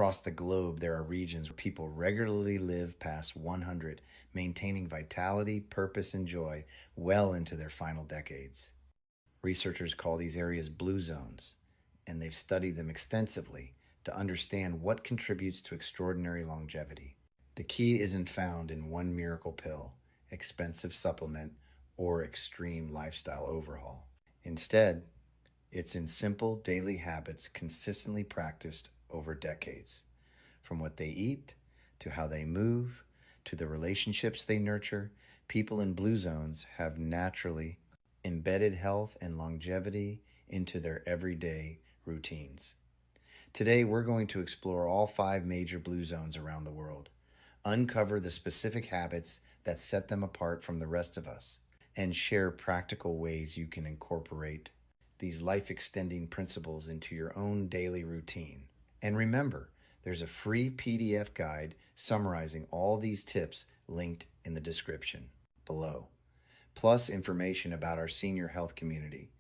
Across the globe, there are regions where people regularly live past 100, maintaining vitality, purpose, and joy well into their final decades. Researchers call these areas blue zones, and they've studied them extensively to understand what contributes to extraordinary longevity. The key isn't found in one miracle pill, expensive supplement, or extreme lifestyle overhaul. Instead, it's in simple daily habits consistently practiced over decades. From what they eat, to how they move, to the relationships they nurture, people in blue zones have naturally embedded health and longevity into their everyday routines. Today, we're going to explore all 5 major blue zones around the world, uncover the specific habits that set them apart from the rest of us, and share practical ways you can incorporate these life-extending principles into your own daily routine. And remember, there's a free PDF guide summarizing all these tips linked in the description below, plus information about our senior health community,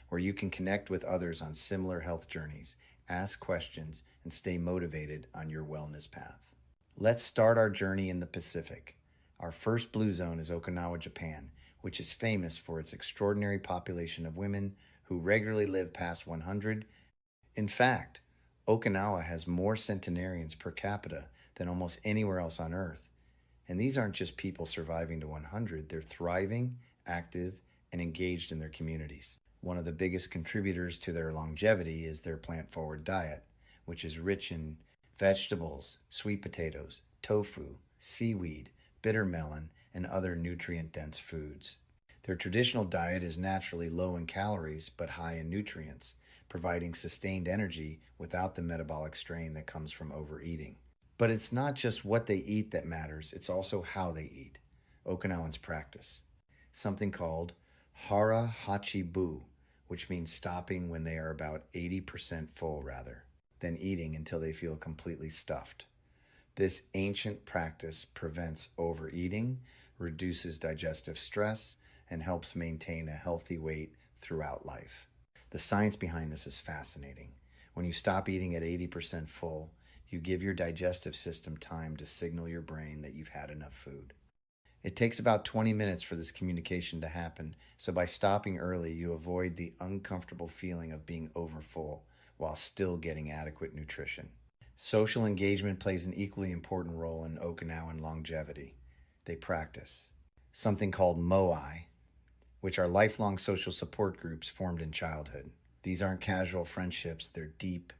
where you can connect with others on similar health journeys, ask questions, and stay motivated on your wellness path. Let's start our journey in the Pacific. Our first blue zone is Okinawa, Japan, which is famous for its extraordinary population of women who regularly live past 100. In fact, Okinawa has more centenarians per capita than almost anywhere else on Earth. And these aren't just people surviving to 100, they're thriving, active, and engaged in their communities. One of the biggest contributors to their longevity is their plant-forward diet, which is rich in vegetables, sweet potatoes, tofu, seaweed, bitter melon, and other nutrient-dense foods. Their traditional diet is naturally low in calories but high in nutrients, providing sustained energy without the metabolic strain that comes from overeating. But it's not just what they eat that matters, it's also how they eat. Okinawans practice something called hara hachi bu, which means stopping when they are about 80% full then eating until they feel completely stuffed. This ancient practice prevents overeating, reduces digestive stress, and helps maintain a healthy weight throughout life. The science behind this is fascinating. When you stop eating at 80% full, you give your digestive system time to signal your brain that you've had enough food. It takes about 20 minutes for this communication to happen, so by stopping early, you avoid the uncomfortable feeling of being overfull while still getting adequate nutrition. Social engagement plays an equally important role in Okinawan longevity. They practice something called moai, which are lifelong social support groups formed in childhood. These aren't casual friendships, they're deep,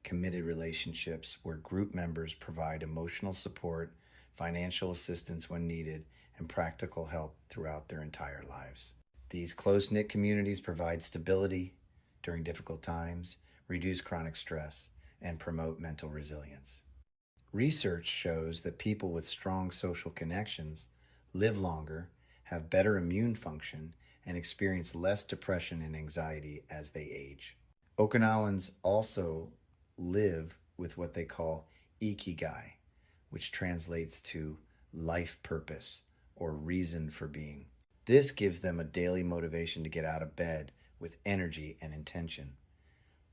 committed relationships where group members provide emotional support, financial assistance when needed, and practical help throughout their entire lives. These close-knit communities provide stability during difficult times, reduce chronic stress, and promote mental resilience. Research shows that people with strong social connections live longer, have better immune function, and experience less depression and anxiety as they age. Okinawans also live with what they call ikigai, which translates to life purpose or reason for being. This gives them a daily motivation to get out of bed with energy and intention.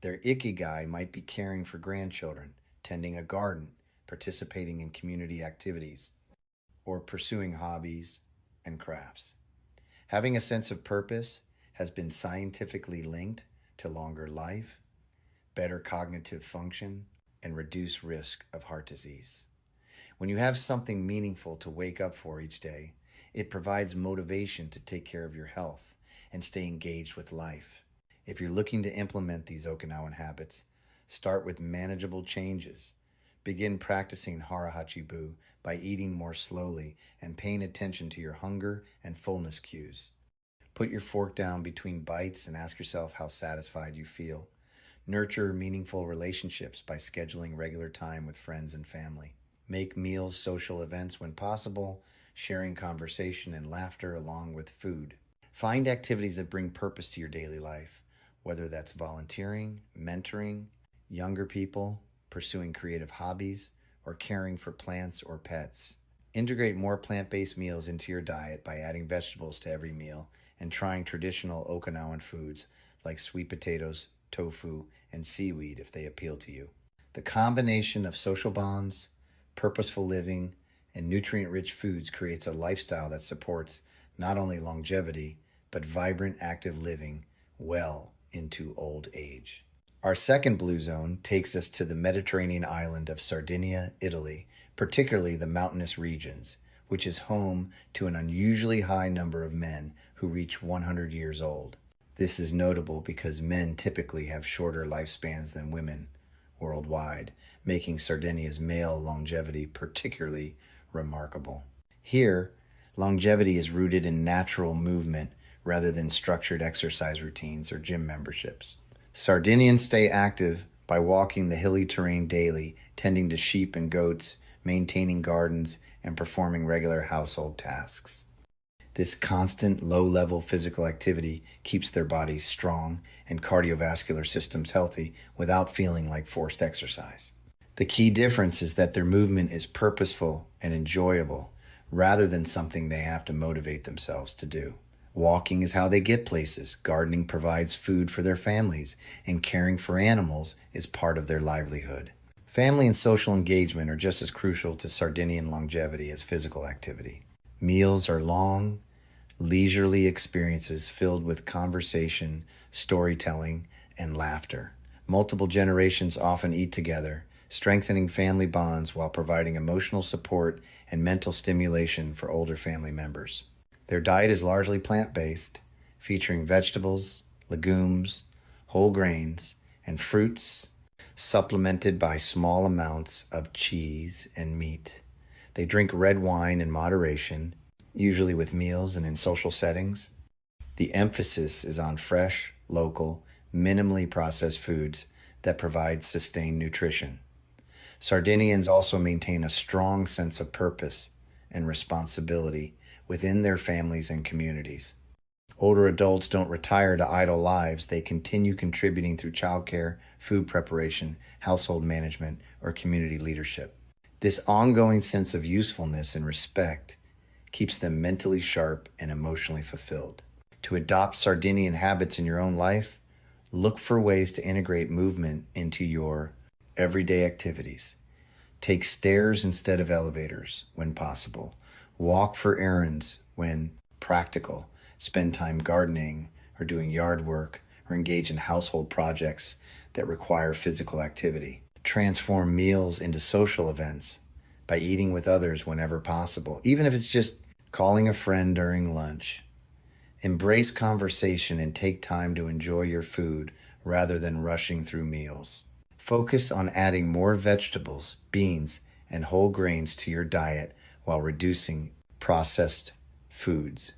Their ikigai might be caring for grandchildren, tending a garden, participating in community activities, or pursuing hobbies and crafts. Having a sense of purpose has been scientifically linked to longer life, better cognitive function, and reduced risk of heart disease. When you have something meaningful to wake up for each day, it provides motivation to take care of your health and stay engaged with life. If you're looking to implement these Okinawan habits, start with manageable changes. Begin practicing hara hachi bu by eating more slowly and paying attention to your hunger and fullness cues. Put your fork down between bites and ask yourself how satisfied you feel. Nurture meaningful relationships by scheduling regular time with friends and family. Make meals social events when possible, sharing conversation and laughter along with food. Find activities that bring purpose to your daily life, whether that's volunteering, mentoring, younger people, pursuing creative hobbies, or caring for plants or pets. Integrate more plant-based meals into your diet by adding vegetables to every meal and trying traditional Okinawan foods like sweet potatoes, tofu, and seaweed if they appeal to you. The combination of social bonds, purposeful living, and nutrient-rich foods creates a lifestyle that supports not only longevity, but vibrant, active living well into old age. Our second blue zone takes us to the Mediterranean island of Sardinia, Italy, particularly the mountainous regions, which is home to an unusually high number of men who reach 100 years old. This is notable because men typically have shorter lifespans than women worldwide, making Sardinia's male longevity particularly remarkable. Here, longevity is rooted in natural movement rather than structured exercise routines or gym memberships. Sardinians stay active by walking the hilly terrain daily, tending to sheep and goats, maintaining gardens, and performing regular household tasks. This constant low-level physical activity keeps their bodies strong and cardiovascular systems healthy without feeling like forced exercise. The key difference is that their movement is purposeful and enjoyable rather than something they have to motivate themselves to do. Walking is how they get places, gardening provides food for their families, and caring for animals is part of their livelihood. Family and social engagement are just as crucial to Sardinian longevity as physical activity. Meals are long, leisurely experiences filled with conversation, storytelling, and laughter. Multiple generations often eat together, strengthening family bonds while providing emotional support and mental stimulation for older family members. Their diet is largely plant-based, featuring vegetables, legumes, whole grains, and fruits, supplemented by small amounts of cheese and meat. They drink red wine in moderation, usually with meals and in social settings. The emphasis is on fresh, local, minimally processed foods that provide sustained nutrition. Sardinians also maintain a strong sense of purpose and responsibility within their families and communities. Older adults don't retire to idle lives. They continue contributing through childcare, food preparation, household management, or community leadership. This ongoing sense of usefulness and respect keeps them mentally sharp and emotionally fulfilled. To adopt Sardinian habits in your own life, look for ways to integrate movement into your everyday activities. Take stairs instead of elevators when possible. Walk for errands when practical. Spend time gardening or doing yard work or engage in household projects that require physical activity. Transform meals into social events by eating with others whenever possible, even if it's just calling a friend during lunch. Embrace conversation and take time to enjoy your food rather than rushing through meals. Focus on adding more vegetables, beans, and whole grains to your diet while reducing processed foods.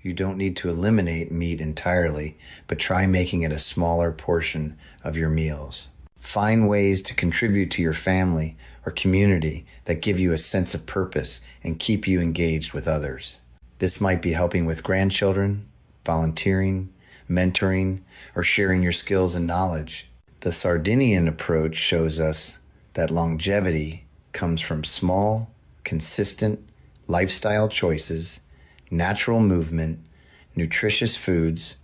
You don't need to eliminate meat entirely, but try making it a smaller portion of your meals. Find ways to contribute to your family or community that give you a sense of purpose and keep you engaged with others. This might be helping with grandchildren, volunteering, mentoring, or sharing your skills and knowledge. The Sardinian approach shows us that longevity comes from small, consistent lifestyle choices, natural movement, nutritious foods,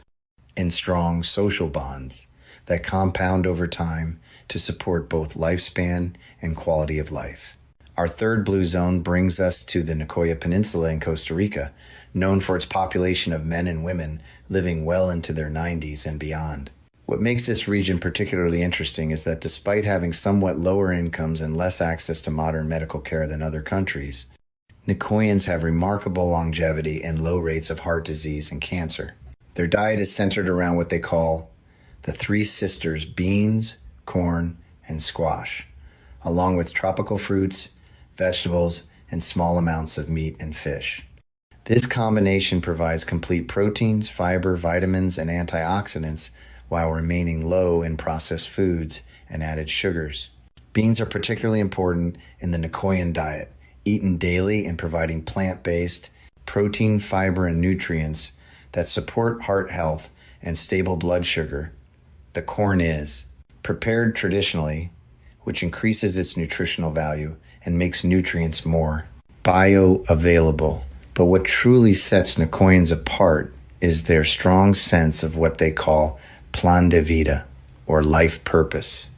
and strong social bonds that compound over time to support both lifespan and quality of life. Our third blue zone brings us to the Nicoya Peninsula in Costa Rica, known for its population of men and women living well into their 90s and beyond. What makes this region particularly interesting is that despite having somewhat lower incomes and less access to modern medical care than other countries, Nicoyans have remarkable longevity and low rates of heart disease and cancer. Their diet is centered around what they call the three sisters: beans, corn, and squash, along with tropical fruits, vegetables, and small amounts of meat and fish. This combination provides complete proteins, fiber, vitamins, and antioxidants while remaining low in processed foods and added sugars. Beans are particularly important in the Nicoyan diet, eaten daily and providing plant-based protein, fiber, and nutrients that support heart health and stable blood sugar. The corn is prepared traditionally, which increases its nutritional value and makes nutrients more bioavailable. But what truly sets Nicoyans apart is their strong sense of what they call plan de vida, or life purpose.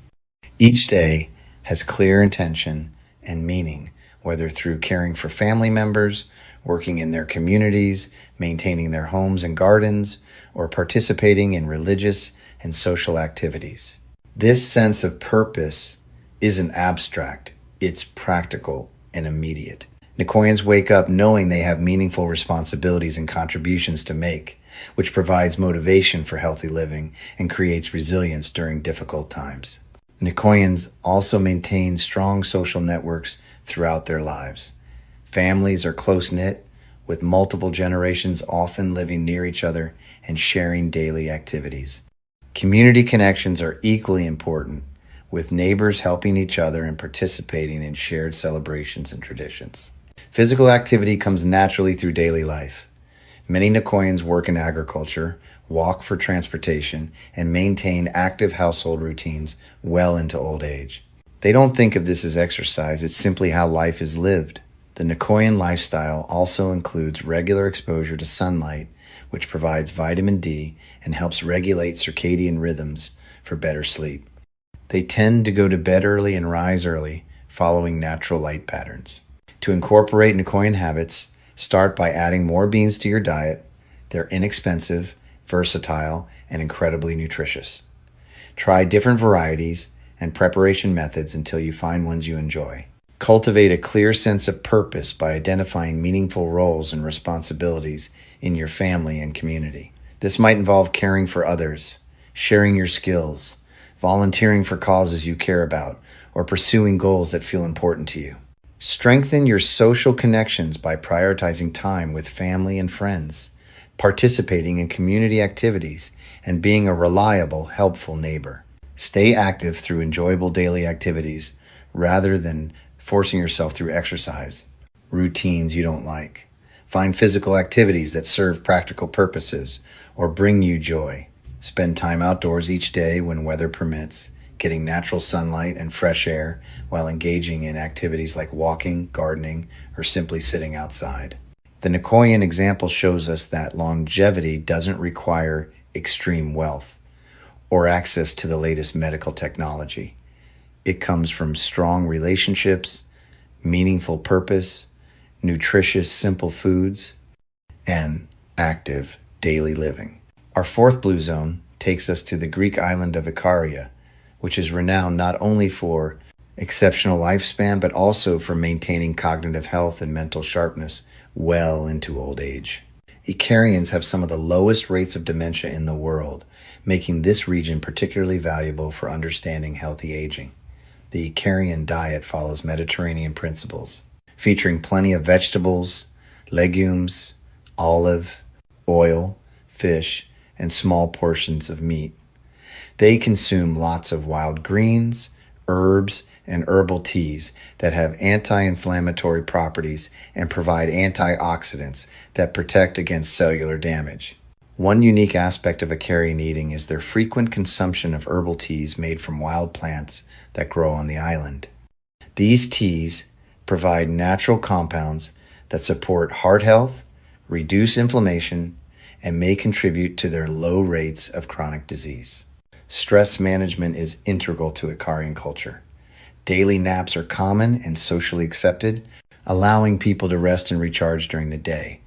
Each day has clear intention and meaning, whether through caring for family members, working in their communities, maintaining their homes and gardens, or participating in religious and social activities. This sense of purpose isn't abstract, it's practical and immediate. Nicoyans wake up knowing they have meaningful responsibilities and contributions to make, which provides motivation for healthy living and creates resilience during difficult times. Nicoyans also maintain strong social networks throughout their lives. Families are close-knit, with multiple generations often living near each other and sharing daily activities. Community connections are equally important, with neighbors helping each other and participating in shared celebrations and traditions. Physical activity comes naturally through daily life. Many Nicoyans work in agriculture, walk for transportation, and maintain active household routines well into old age. They don't think of this as exercise, it's simply how life is lived. The Nicoyan lifestyle also includes regular exposure to sunlight, which provides vitamin D and helps regulate circadian rhythms for better sleep. They tend to go to bed early and rise early, following natural light patterns. To incorporate Nicoyan habits, start by adding more beans to your diet. They're inexpensive, versatile, and incredibly nutritious. Try different varieties and preparation methods until you find ones you enjoy. Cultivate a clear sense of purpose by identifying meaningful roles and responsibilities in your family and community. This might involve caring for others, sharing your skills, volunteering for causes you care about, or pursuing goals that feel important to you. Strengthen your social connections by prioritizing time with family and friends, participating in community activities, and being a reliable, helpful neighbor. Stay active through enjoyable daily activities rather than forcing yourself through exercise, routines you don't like. Find physical activities that serve practical purposes or bring you joy. Spend time outdoors each day when weather permits, getting natural sunlight and fresh air while engaging in activities like walking, gardening, or simply sitting outside. The Nicoyan example shows us that longevity doesn't require extreme wealth or access to the latest medical technology. It comes from strong relationships, meaningful purpose, nutritious, simple foods, and active daily living. Our fourth blue zone takes us to the Greek island of Ikaria, which is renowned not only for exceptional lifespan, but also for maintaining cognitive health and mental sharpness well into old age. Icarians have some of the lowest rates of dementia in the world, making this region particularly valuable for understanding healthy aging. The Icarian diet follows Mediterranean principles, featuring plenty of vegetables, legumes, olive, oil, fish, and small portions of meat. They consume lots of wild greens, herbs, and herbal teas that have anti-inflammatory properties and provide antioxidants that protect against cellular damage. One unique aspect of Icarian eating is their frequent consumption of herbal teas made from wild plants that grow on the island. These teas provide natural compounds that support heart health, reduce inflammation, and may contribute to their low rates of chronic disease. Stress management is integral to Icarian culture. Daily naps are common and socially accepted, allowing people to rest and recharge during the day.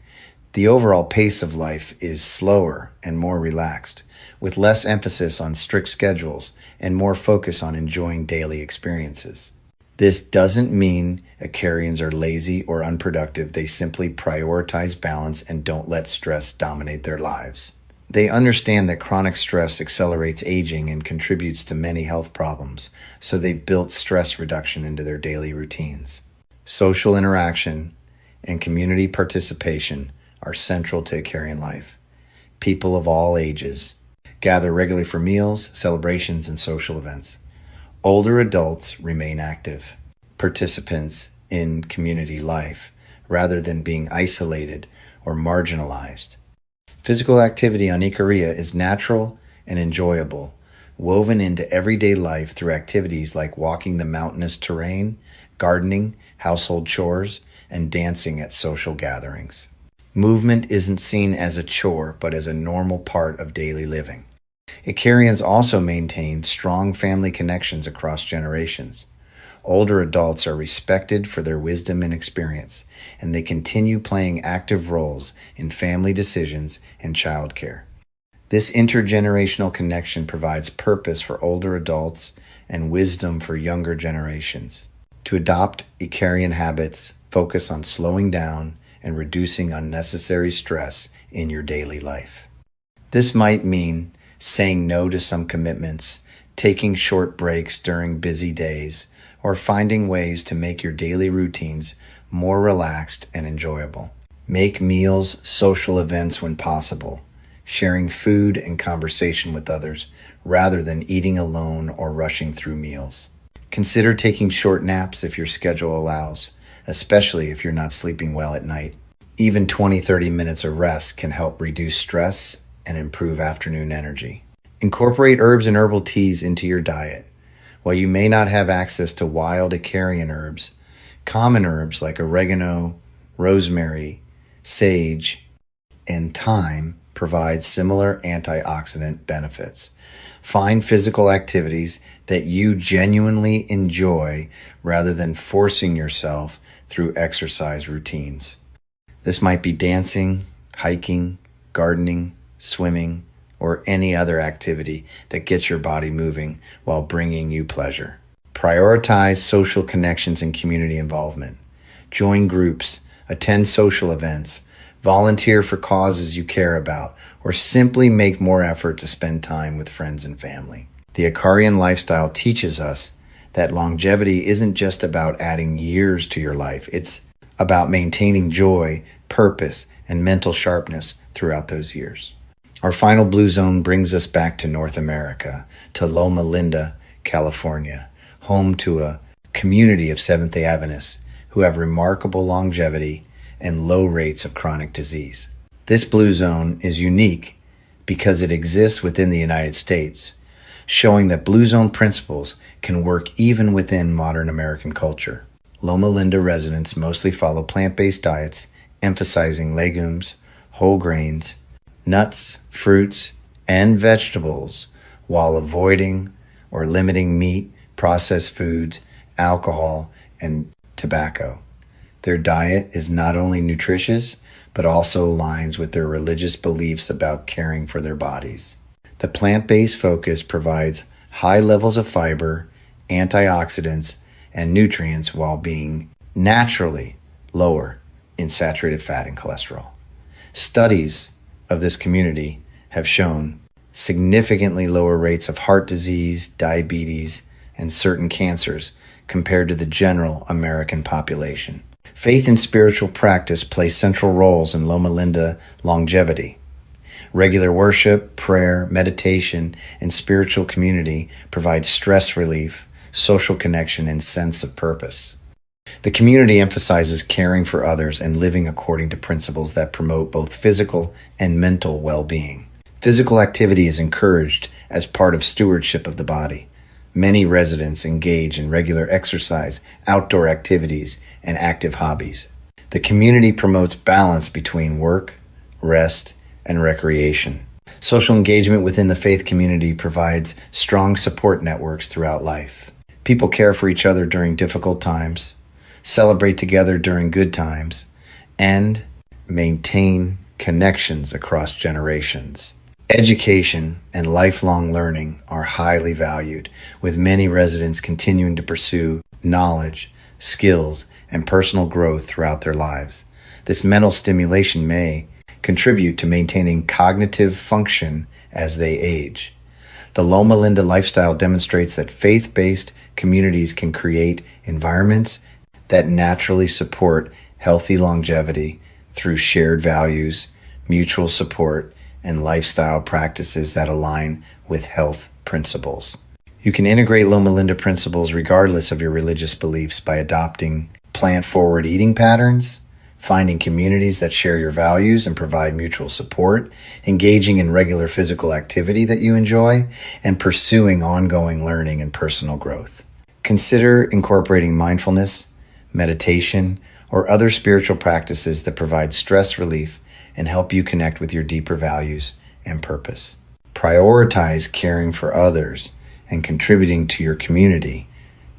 The overall pace of life is slower and more relaxed, with less emphasis on strict schedules and more focus on enjoying daily experiences. This doesn't mean Icarians are lazy or unproductive. They simply prioritize balance and don't let stress dominate their lives. They understand that chronic stress accelerates aging and contributes to many health problems, so they've built stress reduction into their daily routines. Social interaction and community participation are central to Icarian life. People of all ages gather regularly for meals, celebrations, and social events. Older adults remain active participants in community life rather than being isolated or marginalized. Physical activity on Ikaria is natural and enjoyable, woven into everyday life through activities like walking the mountainous terrain, gardening, household chores, and dancing at social gatherings. Movement isn't seen as a chore, but as a normal part of daily living. Icarians also maintain strong family connections across generations. Older adults are respected for their wisdom and experience, and they continue playing active roles in family decisions and childcare. This intergenerational connection provides purpose for older adults and wisdom for younger generations. To adopt Icarian habits, focus on slowing down and reducing unnecessary stress in your daily life. This might mean saying no to some commitments, taking short breaks during busy days, or finding ways to make your daily routines more relaxed and enjoyable. Make meals social events when possible, sharing food and conversation with others rather than eating alone or rushing through meals. Consider taking short naps if your schedule allows, especially if you're not sleeping well at night. Even 20-30 minutes of rest can help reduce stress and improve afternoon energy. Incorporate herbs and herbal teas into your diet. While you may not have access to wild Icarian herbs, common herbs like oregano, rosemary, sage, and thyme provide similar antioxidant benefits. Find physical activities that you genuinely enjoy rather than forcing yourself through exercise routines. This might be dancing, hiking, gardening, swimming, or any other activity that gets your body moving while bringing you pleasure. Prioritize social connections and community involvement. Join groups, attend social events, volunteer for causes you care about, or simply make more effort to spend time with friends and family. The Icarian lifestyle teaches us that longevity isn't just about adding years to your life. It's about maintaining joy, purpose, and mental sharpness throughout those years. Our final blue zone brings us back to North America, to Loma Linda, California, home to a community of Seventh-day Adventists who have remarkable longevity and low rates of chronic disease. This blue zone is unique because it exists within the United States, showing that blue zone principles can work even within modern American culture. Loma Linda residents mostly follow plant-based diets, emphasizing legumes, whole grains, nuts, fruits, and vegetables, while avoiding or limiting meat, processed foods, alcohol, and tobacco. Their diet is not only nutritious, but also aligns with their religious beliefs about caring for their bodies. The plant-based focus provides high levels of fiber, antioxidants, and nutrients while being naturally lower in saturated fat and cholesterol. Studies of this community have shown significantly lower rates of heart disease, diabetes, and certain cancers compared to the general American population. Faith and spiritual practice play central roles in Loma Linda longevity. Regular worship, prayer, meditation, and spiritual community provide stress relief, social connection, and sense of purpose. The community emphasizes caring for others and living according to principles that promote both physical and mental well-being. Physical activity is encouraged as part of stewardship of the body. Many residents engage in regular exercise, outdoor activities, and active hobbies. The community promotes balance between work, rest, and recreation. Social engagement within the faith community provides strong support networks throughout life. People care for each other during difficult times, celebrate together during good times, and maintain connections across generations. Education and lifelong learning are highly valued, with many residents continuing to pursue knowledge, skills, and personal growth throughout their lives. This mental stimulation may contribute to maintaining cognitive function as they age. The Loma Linda lifestyle demonstrates that faith-based communities can create environments that naturally support healthy longevity through shared values, mutual support, and lifestyle practices that align with health principles. You can integrate Loma Linda principles regardless of your religious beliefs by adopting plant-forward eating patterns, finding communities that share your values and provide mutual support, engaging in regular physical activity that you enjoy, and pursuing ongoing learning and personal growth. Consider incorporating mindfulness, meditation, or other spiritual practices that provide stress relief and help you connect with your deeper values and purpose. Prioritize caring for others and contributing to your community,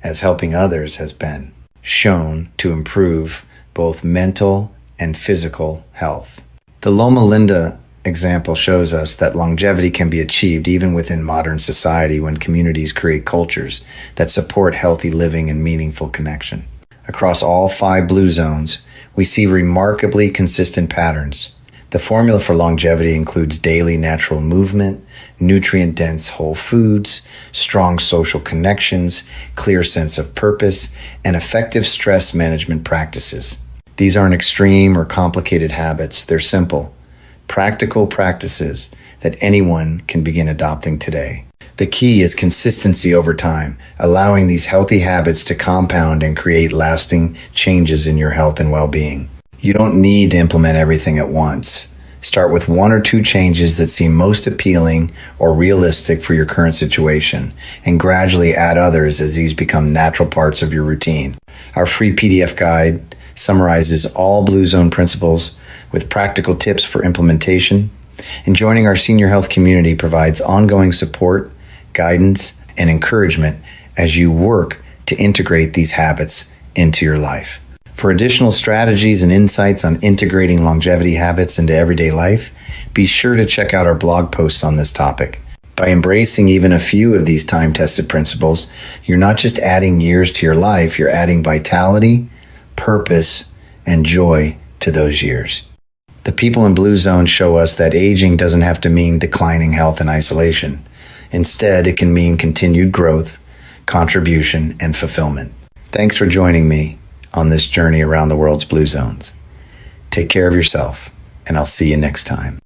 as helping others has been shown to improve both mental and physical health. The Loma Linda example shows us that longevity can be achieved even within modern society when communities create cultures that support healthy living and meaningful connection. Across all 5 blue zones, we see remarkably consistent patterns. The formula for longevity includes daily natural movement, nutrient-dense whole foods, strong social connections, clear sense of purpose, and effective stress management practices. These aren't extreme or complicated habits. They're simple, practical practices that anyone can begin adopting today. The key is consistency over time, allowing these healthy habits to compound and create lasting changes in your health and well-being. You don't need to implement everything at once. Start with 1 or 2 changes that seem most appealing or realistic for your current situation, and gradually add others as these become natural parts of your routine. Our free PDF guide summarizes all Blue Zone principles with practical tips for implementation, and joining our senior health community provides ongoing support, guidance, and encouragement as you work to integrate these habits into your life. For additional strategies and insights on integrating longevity habits into everyday life, be sure to check out our blog posts on this topic. By embracing even a few of these time-tested principles, you're not just adding years to your life, you're adding vitality, purpose, and joy to those years. The people in Blue Zone show us that aging doesn't have to mean declining health and isolation. Instead, it can mean continued growth, contribution, and fulfillment. Thanks for joining me on this journey around the world's Blue Zones. Take care of yourself, and I'll see you next time.